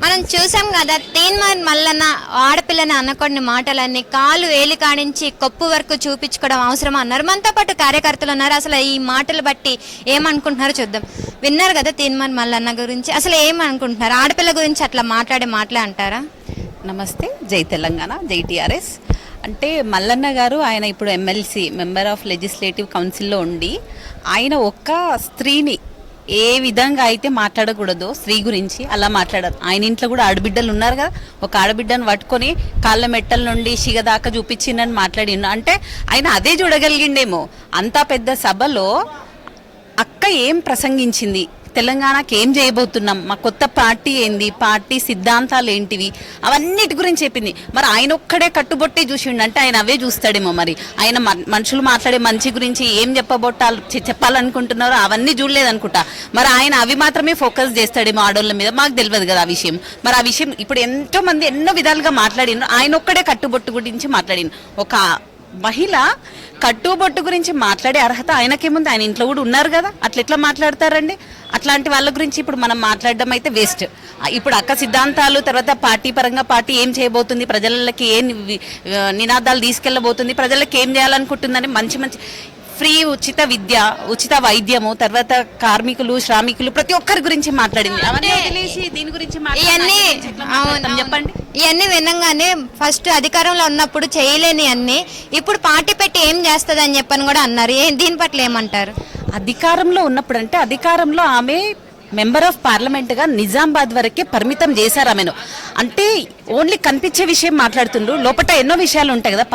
మనం చూసాం కదా తీన్మార్ మల్లన్న ఆడపిల్లని అన్నకొన్ని మాటలన్నీ కాలు వేలి కాడించి కొప్పు వరకు చూపించుకోవడం అవసరం అన్నారు. మనతో పాటు కార్యకర్తలు ఉన్నారు. అసలు ఈ మాటలు బట్టి ఏమనుకుంటున్నారో చూద్దాం. విన్నారు కదా తీన్మార్ మల్లన్న గురించి, అసలు ఏమనుకుంటున్నారు? ఆడపిల్ల గురించి అట్లా మాటలే అంటారా? నమస్తే, జై తెలంగాణ, జై టీఆర్ఎస్. అంటే మల్లన్న గారు ఆయన ఇప్పుడు ఎమ్మెల్సీ మెంబర్ ఆఫ్ లెజిస్లేటివ్ కౌన్సిల్లో ఉండి ఆయన ఒక్క స్త్రీని ఏ విధంగా అయితే మాట్లాడకూడదో స్త్రీ గురించి అలా మాట్లాడారు. ఆయన ఇంట్లో కూడా ఆడబిడ్డలు ఉన్నారు కదా, ఒక ఆడబిడ్డను పట్టుకొని కాళ్ళ మెట్టల నుండి శిగ దాకా చూపించిందని మాట్లాడిండు. అంటే ఆయన అదే చూడగలిగిండేమో. అంత పెద్ద సభలో అక్క ఏం ప్రసంగించింది, తెలంగాణకి ఏం చేయబోతున్నాం, మా కొత్త పార్టీ ఏంది, పార్టీ సిద్ధాంతాలు ఏంటివి, అవన్నిటి గురించి చెప్పింది. మరి ఆయన ఒక్కడే కట్టుబొట్టే చూసిండు అంటే ఆయన అవే చూస్తాడేమో. మరి ఆయన మనుషులు మాట్లాడే మంచి గురించి ఏం చెప్పాలనుకుంటున్నారో అవన్నీ చూడలేదనుకుంటా. మరి ఆయన అవి మాత్రమే ఫోకస్ చేస్తాడేమో ఆడోళ్ళ మీద. మాకు తెలియదు కదా ఆ విషయం. మరి ఆ విషయం ఇప్పుడు ఎంతో మంది ఎన్నో విధాలుగా మాట్లాడినారు. ఆయన ఒక్కడే కట్టుబొట్టు గురించి మాట్లాడిన ఒక మహిళ కట్టుబొట్టు గురించి మాట్లాడే అర్హత ఆయనకేముంది? ఆయన ఇంట్లో కూడా ఉన్నారు కదా, అట్లా ఎట్లా మాట్లాడతారండి? అట్లాంటి వాళ్ళ గురించి ఇప్పుడు మనం మాట్లాడడం అయితే వేస్ట్. ఇప్పుడు అక్క సిద్ధాంతాలు, తర్వాత పార్టీ పరంగా పార్టీ ఏం చేయబోతుంది, ప్రజలకి ఏ నినాదాలు తీసుకెళ్లబోతుంది, ప్రజలకు ఏం చేయాలనుకుంటుందని మంచి మంచి ఫ్రీ ఉచిత విద్య, ఉచిత వైద్యము, తర్వాత కార్మికులు, శ్రామికులు, ప్రతి ఒక్కరి గురించి మాట్లాడింది. అవన్నీ వదిలేసి దీని గురించి చెప్పండి. ఇవన్నీ వినంగానే ఫస్ట్ అధికారంలో ఉన్నప్పుడు చేయలేని అన్ని ఇప్పుడు పార్టీ పెట్టి ఏం చేస్తుంది అని చెప్పని కూడా అన్నారు. దీని పట్ల ఏమంటారు? అధికారంలో ఉన్నప్పుడు అంటే అధికారంలో ఆమె మెంబర్ ఆఫ్ పార్లమెంట్ గా నిజామాబాద్ వరకే పరిమితం చేశారు ఆమెను. అంటే ఓన్లీ కనిపించే విషయం మాట్లాడుతుండ్రు, లోపల ఎన్నో విషయాలు ఉంటాయి కదా.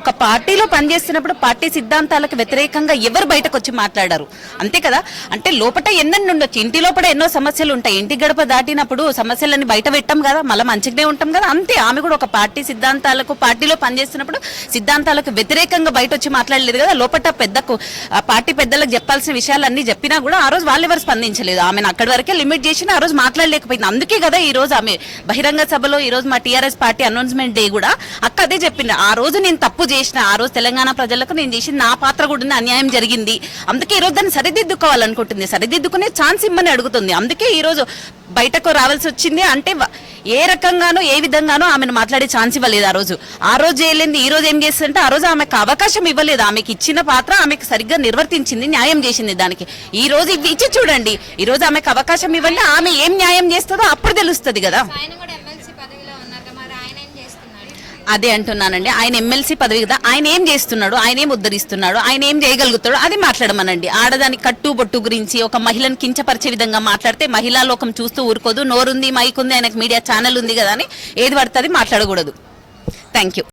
ఒక పార్టీలో పనిచేస్తున్నప్పుడు పార్టీ సిద్ధాంతాలకు వ్యతిరేకంగా ఎవరు బయటకు వచ్చి మాట్లాడారు, అంతే కదా. అంటే లోపల ఎన్నెన్ని ఉండొచ్చు, ఇంటి లోపల ఎన్నో సమస్యలు ఉంటాయి. ఇంటి గడప దాటినప్పుడు సమస్యలన్నీ బయట పెట్టాం కదా, మళ్ళీ మంచిగానే ఉంటాం కదా. అంతే, ఆమె కూడా ఒక పార్టీ సిద్ధాంతాలకు, పార్టీలో పనిచేస్తున్నప్పుడు సిద్ధాంతాలకు వ్యతిరేకంగా బయట వచ్చి మాట్లాడలేదు కదా. లోపల పార్టీ పెద్దలకు చెప్పాల్సిన విషయాలన్నీ చెప్పినా కూడా ఆ రోజు వాళ్ళు ఎవరు స్పందించలేదు. ఆమెను అక్కడి వరకే లిమిట్ చేసి ఆ రోజు మాట్లాడలేకపోయింది. అందుకే కదా ఈ రోజు ఆమె బహిరంగ సభలో, ఈ రోజు మా టీఆర్ఎస్ పార్టీ అనౌన్స్మెంట్ డే కూడా అక్క అదే చెప్పింది. ఆ రోజు నేను తప్పు చేసిన, ఆ రోజు తెలంగాణ ప్రజలకు నేను చేసిన నా పాత్ర కూడా అన్యాయం జరిగింది, అందుకే ఈ రోజు దాన్ని సరిదిద్దుకోవాలనుకుంటుంది. సరిదిద్దుకునే ఛాన్స్ ఇమ్మని అడుగుతుంది. అందుకే ఈ రోజు బయటకు రావాల్సి వచ్చింది. అంటే ఏ రకంగానో ఏ విధంగానో ఆమెను మాట్లాడే ఛాన్స్ ఇవ్వలేదు. ఆ రోజు చేయలేదు. ఈ రోజు ఏం చేస్తుందంటే ఆ రోజు ఆమెకు అవకాశం ఇవ్వలేదు. ఆమెకి ఇచ్చిన పాత్ర ఆమెకు సరిగ్గా నిర్వర్తించింది, న్యాయం చేసింది. దానికి ఈ రోజు ఇచ్చి చూడండి, ఈ రోజు ఆమెకు అవకాశం ఇవ్వండి, ఆమె ఏం న్యాయం చేస్తుందో అప్పుడు తెలుస్తుంది కదా. అదే అంటున్నానండి, ఆయన ఎమ్మెల్సీ పదవి కదా, ఆయన ఏం చేస్తున్నాడు, ఆయన ఏం ఉద్ధరిస్తున్నాడు, ఆయన ఏం చేయగలుగుతాడు అది మాట్లాడమనండి. ఆడదాని కట్టుబొట్టు గురించి ఒక మహిళను కించపరిచే విధంగా మాట్లాడితే మహిళా లోకం చూస్తూ ఊరుకోదు. నోరుంది, మైక్ ఉంది, ఆయనకు మీడియా ఛానల్ ఉంది కదా అని ఏది పడుతుంది మాట్లాడకూడదు. Thank you.